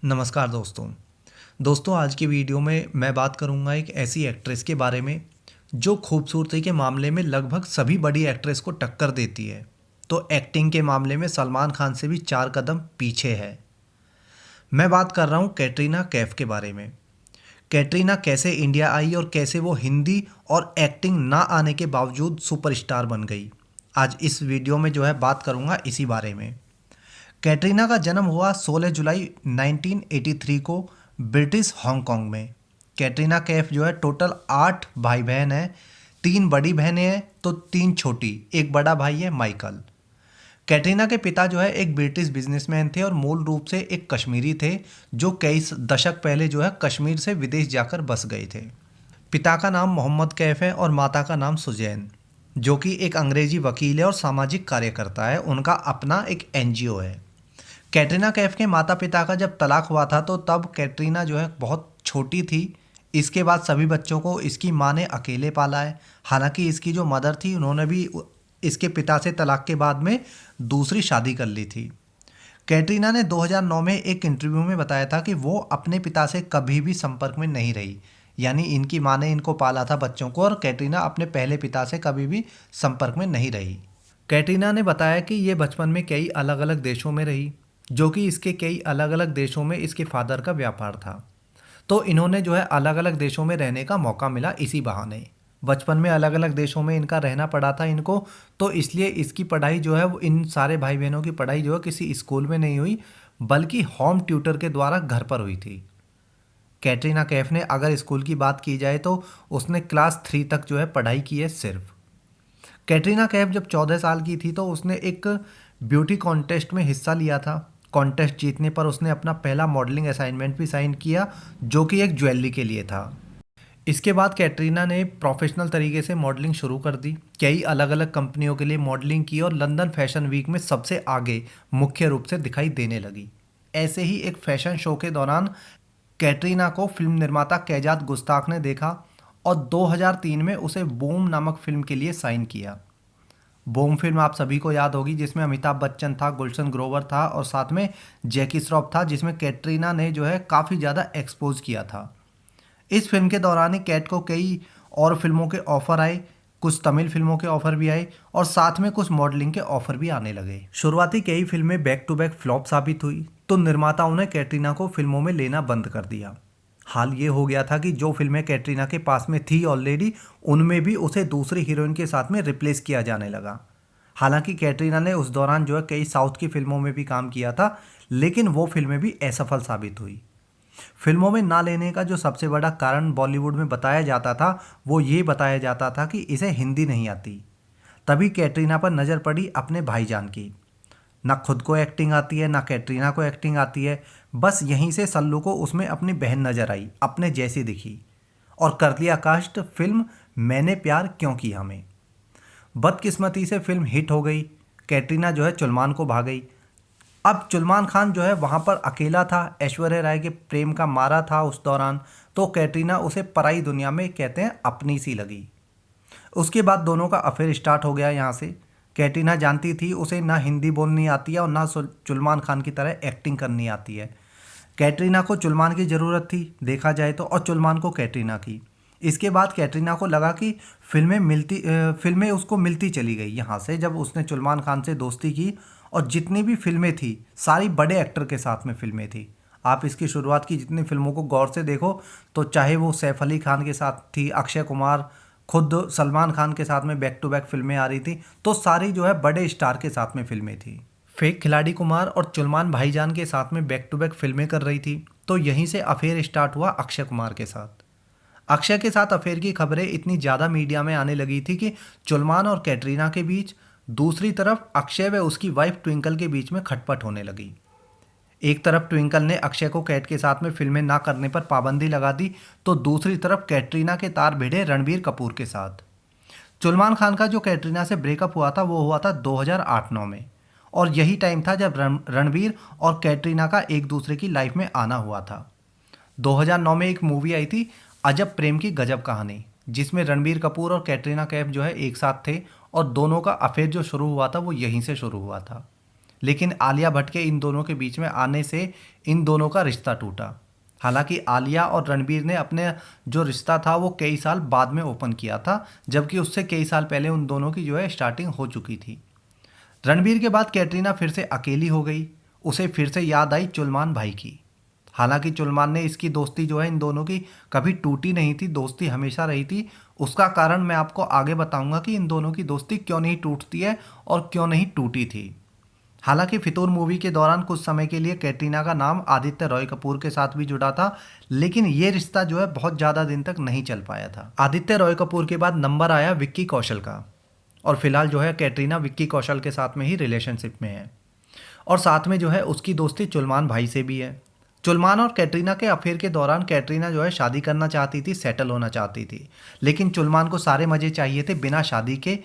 नमस्कार दोस्तों आज की वीडियो में मैं बात करूंगा एक ऐसी एक्ट्रेस के बारे में जो खूबसूरती के मामले में लगभग सभी बड़ी एक्ट्रेस को टक्कर देती है। तो एक्टिंग के मामले में सलमान खान से भी 4 कदम पीछे है। मैं बात कर रहा हूं कैटरीना कैफ के बारे में। कैटरीना कैसे इंडिया आई और कैसे वो हिंदी और एक्टिंग ना आने के बावजूद सुपरस्टार बन गई, आज इस वीडियो में बात करूंगा इसी बारे में। कैटरीना का जन्म हुआ 16 जुलाई 1983 को ब्रिटिश हांगकांग में। कैटरीना कैफ टोटल 8 भाई बहन हैं। 3 बड़ी बहनें हैं तो 3 छोटी, एक बड़ा भाई है माइकल। कैटरीना के पिता एक ब्रिटिश बिजनेसमैन थे और मूल रूप से एक कश्मीरी थे जो कई दशक पहले कश्मीर से विदेश जाकर बस गए थे। पिता का नाम मोहम्मद कैफ है और माता का नाम सुजैन, जो कि एक अंग्रेजी वकील है और सामाजिक कार्यकर्ता है। उनका अपना एक एनजीओ है। कैटरीना कैफ के माता पिता का जब तलाक हुआ था तो तब कैटरीना बहुत छोटी थी। इसके बाद सभी बच्चों को इसकी माँ ने अकेले पाला है। हालांकि इसकी जो मदर थी उन्होंने भी इसके पिता से तलाक के बाद में दूसरी शादी कर ली थी। कैटरीना ने 2009 में एक इंटरव्यू में बताया था कि वो अपने पिता से कभी भी संपर्क में नहीं रही, यानी इनकी माँ ने इनको पाला था बच्चों को, और कैटरीना अपने पहले पिता से कभी भी संपर्क में नहीं रही। कैटरीना ने बताया कि ये बचपन में कई अलग अलग देशों में रही, जो कि इसके कई अलग अलग देशों में इसके फादर का व्यापार था। तो इन्होंने अलग अलग देशों में रहने का मौका मिला इसी बहाने। बचपन में अलग अलग देशों में इनका रहना पड़ा था इनको, तो इसलिए इसकी पढ़ाई वो इन सारे भाई बहनों की पढ़ाई किसी स्कूल में नहीं हुई, बल्कि होम ट्यूटर के द्वारा घर पर हुई थी। कैटरीना कैफ ने अगर स्कूल की बात की जाए तो उसने क्लास 3 तक पढ़ाई की है सिर्फ। कैटरीना कैफ जब 14 साल की थी तो उसने एक ब्यूटी कॉन्टेस्ट में हिस्सा लिया था। कॉन्टेस्ट जीतने पर उसने अपना पहला मॉडलिंग असाइनमेंट भी साइन किया, जो कि एक ज्वेलरी के लिए था। इसके बाद कैटरीना ने प्रोफेशनल तरीके से मॉडलिंग शुरू कर दी। कई अलग अलग कंपनियों के लिए मॉडलिंग की और लंदन फैशन वीक में सबसे आगे मुख्य रूप से दिखाई देने लगी। ऐसे ही एक फैशन शो के दौरान कैटरीना को फिल्म निर्माता कैजात गुस्ताख ने देखा और 2003 में उसे बूम नामक फिल्म के लिए साइन किया। बूम फिल्म आप सभी को याद होगी, जिसमें अमिताभ बच्चन था, गुलशन ग्रोवर था और साथ में जैकी श्रॉफ था, जिसमें कैटरीना ने काफ़ी ज़्यादा एक्सपोज किया था। इस फिल्म के दौरान ही कैट को कई और फिल्मों के ऑफर आए, कुछ तमिल फिल्मों के ऑफर भी आए और साथ में कुछ मॉडलिंग के ऑफर भी आने लगे। शुरुआती कई फिल्में बैक टू बैक फ्लॉप साबित हुई तो निर्माताओं ने कैटरीना को फिल्मों में लेना बंद कर दिया। हाल ये हो गया था कि जो फिल्में कैटरीना के पास में थी ऑलरेडी, उनमें भी उसे दूसरी हीरोइन के साथ में रिप्लेस किया जाने लगा। हालांकि कैटरीना ने उस दौरान कई साउथ की फिल्मों में भी काम किया था, लेकिन वो फिल्में भी असफल साबित हुई। फिल्मों में ना लेने का जो सबसे बड़ा कारण बॉलीवुड में बताया जाता था, वो ये बताया जाता था कि इसे हिंदी नहीं आती। तभी कैटरीना पर नज़र पड़ी अपने भाईजान की। ना खुद को एक्टिंग आती है, ना कैटरीना को एक्टिंग आती है। बस यहीं से सल्लू को उसमें अपनी बहन नजर आई, अपने जैसी दिखी और कर दिया कास्ट फिल्म मैंने प्यार क्यों किया में। बदकिस्मती से फिल्म हिट हो गई। कैटरीना चुलमान को भाग गई। अब सलमान खान वहाँ पर अकेला था, ऐश्वर्या राय के प्रेम का मारा था उस दौरान, तो कैटरीना उसे पराई दुनिया में कहते हैं अपनी सी लगी। उसके बाद दोनों का अफेयर स्टार्ट हो गया। यहाँ से कैटरीना जानती थी उसे ना हिंदी बोलनी आती है और ना सलमान खान की तरह एक्टिंग करनी आती है। कैटरीना को सलमान की ज़रूरत थी देखा जाए तो, और सलमान को कैटरीना की। इसके बाद कैटरीना को लगा कि फिल्में उसको मिलती चली गई। यहाँ से जब उसने सलमान खान से दोस्ती की और जितनी भी फिल्में थी सारी बड़े एक्टर के साथ में फिल्में थी। आप इसकी शुरुआत की जितनी फिल्मों को गौर से देखो तो चाहे वो सैफ अली खान के साथ थी, अक्षय कुमार, खुद सलमान खान के साथ में बैक टू बैक फिल्में आ रही थी, तो सारी बड़े स्टार के साथ में फिल्में थी। फेक खिलाड़ी कुमार और सलमान भाईजान के साथ में बैक टू बैक फिल्में कर रही थी, तो यहीं से अफेयर स्टार्ट हुआ अक्षय कुमार के साथ। अक्षय के साथ अफेयर की खबरें इतनी ज़्यादा मीडिया में आने लगी थी कि सलमान और कैटरीना के बीच, दूसरी तरफ अक्षय व उसकी वाइफ ट्विंकल के बीच में खटपट होने लगी। एक तरफ ट्विंकल ने अक्षय को कैट के साथ में फिल्में ना करने पर पाबंदी लगा दी, तो दूसरी तरफ कैटरीना के तार भिड़े रणबीर कपूर के साथ। सलमान खान का जो कैटरीना से ब्रेकअप हुआ था वो हुआ था 2008-9 में, और यही टाइम था जब रणबीर और कैटरीना का एक दूसरे की लाइफ में आना हुआ था। 2009 में एक मूवी आई थी अजब प्रेम की गजब कहानी, जिसमें रणबीर कपूर और कैटरीना कैफ एक साथ थे और दोनों का अफेयर जो शुरू हुआ था वो यहीं से शुरू हुआ था। लेकिन आलिया भट्ट के इन दोनों के बीच में आने से इन दोनों का रिश्ता टूटा। हालांकि आलिया और रणबीर ने अपने जो रिश्ता था वो कई साल बाद में ओपन किया था, जबकि उससे कई साल पहले उन दोनों की जो है स्टार्टिंग हो चुकी थी। रणबीर के बाद कैटरीना फिर से अकेली हो गई। उसे फिर से याद आई चुलमान भाई की। हालांकि चुलमान ने इसकी दोस्ती जो है इन दोनों की कभी टूटी नहीं थी, दोस्ती हमेशा रही थी। उसका कारण मैं आपको आगे बताऊंगा कि इन दोनों की दोस्ती क्यों नहीं टूटती है और क्यों नहीं टूटी थी। हालांकि फितूर मूवी के दौरान कुछ समय के लिए कैटरीना का नाम आदित्य रॉय कपूर के साथ भी जुड़ा था, लेकिन ये रिश्ता जो है बहुत ज़्यादा दिन तक नहीं चल पाया था। आदित्य रॉय कपूर के बाद नंबर आया विक्की कौशल का, और फिलहाल जो है कैटरीना विक्की कौशल के साथ में ही रिलेशनशिप में है, और साथ में जो है उसकी दोस्ती चुलमान भाई से भी है। चुलमान और कैटरीना के अफेयर के दौरान कैटरीना जो है शादी करना चाहती थी, सेटल होना चाहती थी, लेकिन चुलमान को सारे मज़े चाहिए थे बिना शादी के।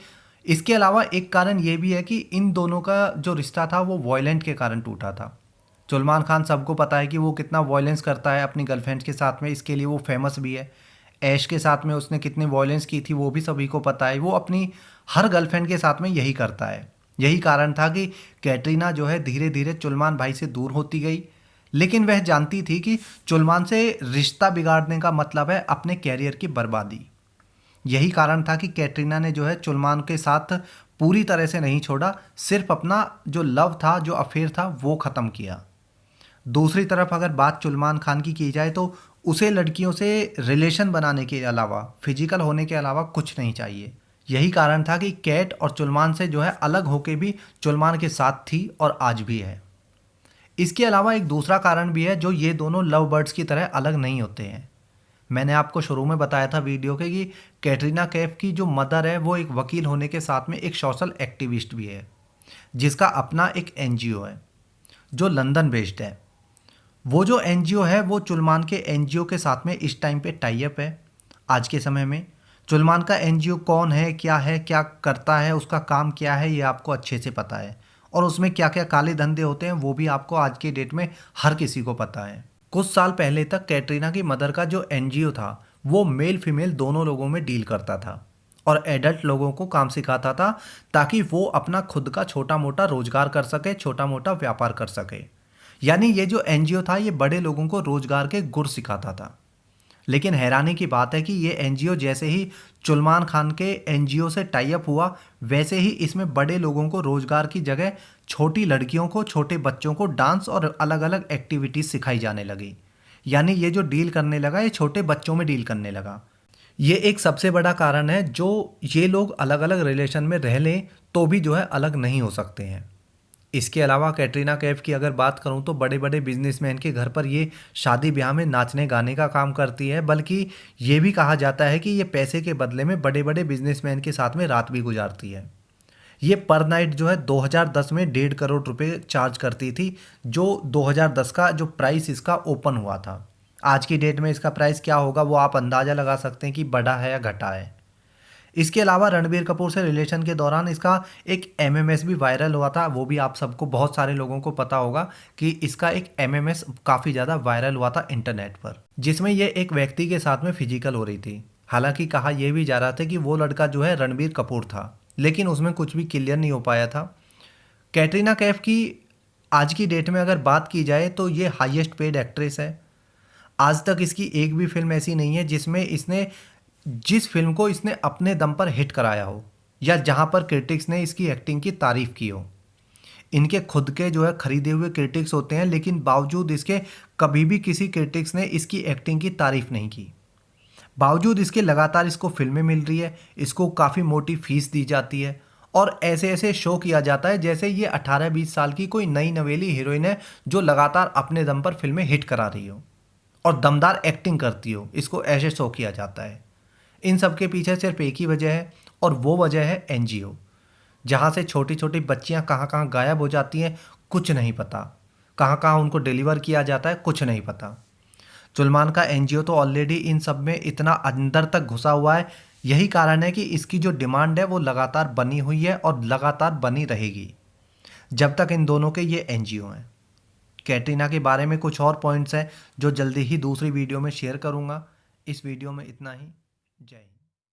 इसके अलावा एक कारण ये भी है कि इन दोनों का जो रिश्ता था वो वॉयलेंट के कारण टूटा था। सलमान खान सबको पता है कि वो कितना वॉयलेंस करता है अपनी गर्लफ्रेंड के साथ में, इसके लिए वो फेमस भी है। ऐश के साथ में उसने कितनी वॉयलेंस की थी वो भी सभी को पता है। वो अपनी हर गर्लफ्रेंड के साथ में यही करता है। यही कारण था कि कैटरीना जो है धीरे धीरे सलमान भाई से दूर होती गई, लेकिन वह जानती थी कि सलमान से रिश्ता बिगाड़ने का मतलब है अपने कैरियर की बर्बादी। यही कारण था कि कैटरीना ने जो है सलमान के साथ पूरी तरह से नहीं छोड़ा, सिर्फ अपना जो लव था, जो अफेयर था वो ख़त्म किया। दूसरी तरफ अगर बात सलमान खान की जाए तो उसे लड़कियों से रिलेशन बनाने के अलावा, फिजिकल होने के अलावा कुछ नहीं चाहिए। यही कारण था कि कैट और सलमान से जो है अलग होके भी सलमान के साथ थी और आज भी है। इसके अलावा एक दूसरा कारण भी है, जो ये दोनों लव बर्ड्स की तरह अलग नहीं होते हैं। मैंने आपको शुरू में बताया था वीडियो के कि कैटरीना कैफ की जो मदर है वो एक वकील होने के साथ में एक सोशल एक्टिविस्ट भी है, जिसका अपना एक एनजीओ है जो लंदन बेस्ड है। वो जो एनजीओ है वो सलमान के एनजीओ के साथ में इस टाइम पे टाई अप है। आज के समय में सलमान का एनजीओ कौन है, क्या करता है, उसका काम क्या है, ये आपको अच्छे से पता है, और उसमें क्या क्या काले धंधे होते हैं वो भी आपको आज के डेट में हर किसी को पता है। कुछ साल पहले तक कैटरीना की मदर का जो एनजीओ था वो मेल फीमेल दोनों लोगों में डील करता था और एडल्ट लोगों को काम सिखाता था, ताकि वो अपना खुद का छोटा मोटा रोजगार कर सके, छोटा मोटा व्यापार कर सके। यानी ये जो एनजीओ था ये बड़े लोगों को रोजगार के गुर सिखाता था। लेकिन हैरानी की बात है कि ये एनजीओ जैसे ही सलमान खान के एनजीओ से टाई अप हुआ, वैसे ही इसमें बड़े लोगों को रोजगार की जगह छोटी लड़कियों को, छोटे बच्चों को डांस और अलग अलग एक्टिविटीज सिखाई जाने लगी। यानी ये जो डील करने लगा ये छोटे बच्चों में डील करने लगा। ये एक सबसे बड़ा कारण है जो ये लोग अलग अलग रिलेशन में रह लें तो भी जो है अलग नहीं हो सकते हैं। इसके अलावा कैटरीना कैफ की अगर बात करूं तो बड़े बड़े बिजनेसमैन के घर पर ये शादी ब्याह में नाचने गाने का काम करती है, बल्कि ये भी कहा जाता है कि ये पैसे के बदले में बड़े बड़े बिजनेसमैन के साथ में रात भी गुजारती है। ये पर नाइट जो है 2010 में 1.5 करोड़ रुपए चार्ज करती थी, जो 2010 का जो प्राइस इसका ओपन हुआ था। आज की डेट में इसका प्राइस क्या होगा वो आप अंदाज़ा लगा सकते हैं कि बढ़ा है या घटा है। इसके अलावा रणबीर कपूर से रिलेशन के दौरान इसका एक एमएमएस भी वायरल हुआ था। वो भी आप सबको, बहुत सारे लोगों को पता होगा कि इसका एक एमएमएस काफ़ी ज़्यादा वायरल हुआ था इंटरनेट पर, जिसमें ये एक व्यक्ति के साथ में फिजिकल हो रही थी। हालांकि कहा यह भी जा रहा था कि वो लड़का जो है रणबीर कपूर था, लेकिन उसमें कुछ भी क्लियर नहीं हो पाया था। कैटरीना कैफ की आज की डेट में अगर बात की जाए तो ये हाईएस्ट पेड एक्ट्रेस है। आज तक इसकी एक भी फिल्म ऐसी नहीं है जिसमें इसने, जिस फिल्म को इसने अपने दम पर हिट कराया हो या जहां पर क्रिटिक्स ने इसकी एक्टिंग की तारीफ की हो। इनके खुद के जो है खरीदे हुए क्रिटिक्स होते हैं, लेकिन बावजूद इसके कभी भी किसी क्रिटिक्स ने इसकी एक्टिंग की तारीफ नहीं की। बावजूद इसके लगातार इसको फिल्में मिल रही है, इसको काफ़ी मोटी फीस दी जाती है और ऐसे ऐसे शो किया जाता है जैसे ये 18-20 साल की कोई नई नवेली हीरोइन है जो लगातार अपने दम पर फिल्में हिट करा रही हो और दमदार एक्टिंग करती हो। इसको ऐसे शो किया जाता है। इन सब के पीछे सिर्फ एक ही वजह है और वो वजह है एनजीओ, जहाँ से छोटी छोटी बच्चियाँ कहाँ कहाँ गायब हो जाती हैं कुछ नहीं पता, कहाँ कहाँ उनको डिलीवर किया जाता है कुछ नहीं पता। सलमान का एनजीओ तो ऑलरेडी इन सब में इतना अंदर तक घुसा हुआ है। यही कारण है कि इसकी जो डिमांड है वो लगातार बनी हुई है और लगातार बनी रहेगी जब तक इन दोनों के ये एनजीओ हैं। कैटरीना के बारे में कुछ और पॉइंट्स हैं जो जल्दी ही दूसरी वीडियो में शेयर करूँगा। इस वीडियो में इतना ही। जय हिंद।